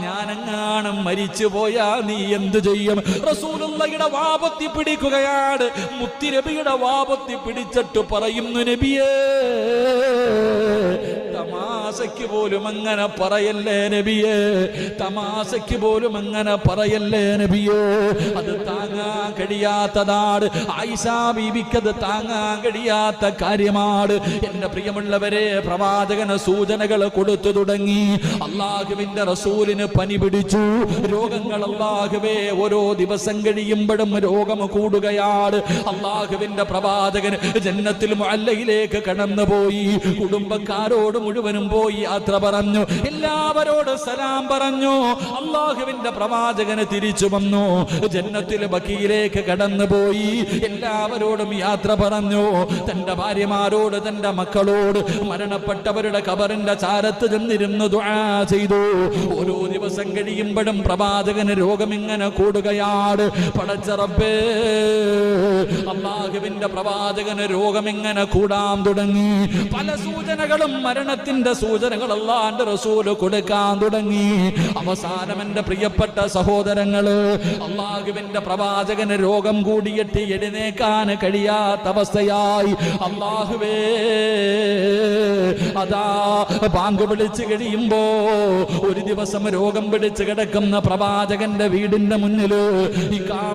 ഞാനെങ്ങാനും മരിച്ചു പോയാ നീ എന്തു ചെയ്യും? റസൂലുള്ളാഹിയുടെ വാപത്തി പിടിക്കുകയാണ്. മുത്തുനബിയുടെ വാപത്തി പിടിച്ചിട്ട് പറയുന്നു, നബിയേ, തമാശയ്ക്ക് പോലും അങ്ങനെ പറയല്ലേ നബിയേ, തമാശയ്ക്ക് പോലും അങ്ങനെ പറയല്ലേ നബിയോ. അത് താങ്ങാൻ കഴിയാത്തതാണ്. ആയിഷാ ബീവിക്കത് താങ്ങാൻ കഴിയാത്ത കാര്യമാണ്. എന്റെ പ്രിയമുള്ളവരെ, പ്രവാചകന് സൂചനകൾ കൊടുത്തു തുടങ്ങി. അല്ലാഹുവിന്റെ റസൂലിന് പനി പിടിച്ചു. രോഗങ്ങൾ അല്ലാഹുവേ ഓരോ ദിവസം കഴിയുമ്പോഴും രോഗം കൂടുകയാണ്. അല്ലാഹുവിന്റെ പ്രവാചകൻ ജന്നത്തുൽ മുഅല്ലയിലേക്ക് കടന്നുപോയി. കുടുംബക്കാരോട് മുഴുവനും പോയി യാത്ര പറഞ്ഞു. എല്ലാവരോട് സലാം പറഞ്ഞു. അല്ലാഹുവിന്റെ പ്രവാചകന് തിരിച്ചു വന്നു. ജന്നത്തുൽ ബഖീയിലേക്ക് കടന്നുപോയി. എല്ലാവരോടും യാത്ര പറഞ്ഞു. തന്റെ ഭാര്യമാരോട്, തന്റെ മക്കളോട്, മരണപ്പെട്ടവരുടെ ഖബറിന്റെ ചാരത്ത് ചെന്നിരുന്ന് ദുആ ചെയ്തു. ഓരോ ദിവസം കഴിയുമ്പോഴും പ്രവാചകന് രോഗം ഇങ്ങനെ കൂടുകയാണ്. പടച്ച റബ്ബേ, അല്ലാഹുവിന്റെ പ്രവാചകന് രോഗം ഇങ്ങനെ കൂടാൻ തുടങ്ങി. പല സൂചനകളും, മരണത്തിന്റെ സൂചനകൾ അല്ലാഹുവിന്റെ റസൂല് കൊടുക്കാൻ തുടങ്ങി. അവസാനം എന്റെ പ്രിയപ്പെട്ട സഹോദരങ്ങള്, അല്ലാഹുവിന്റെ പ്രവാചകന് രോഗം കൂടിയിട്ട് എഴുന്നേക്കാൻ കഴിയാത്ത അവസ്ഥയായി. അല്ലാഹുവേ, അതാ ബാങ്ക് വിളിച്ചു കഴിയുമ്പോ ഒരു ദിവസം രോഗം പിടിച്ച് കിടക്കുന്ന പ്രവാചകന്റെ വീടിന്റെ മുന്നില്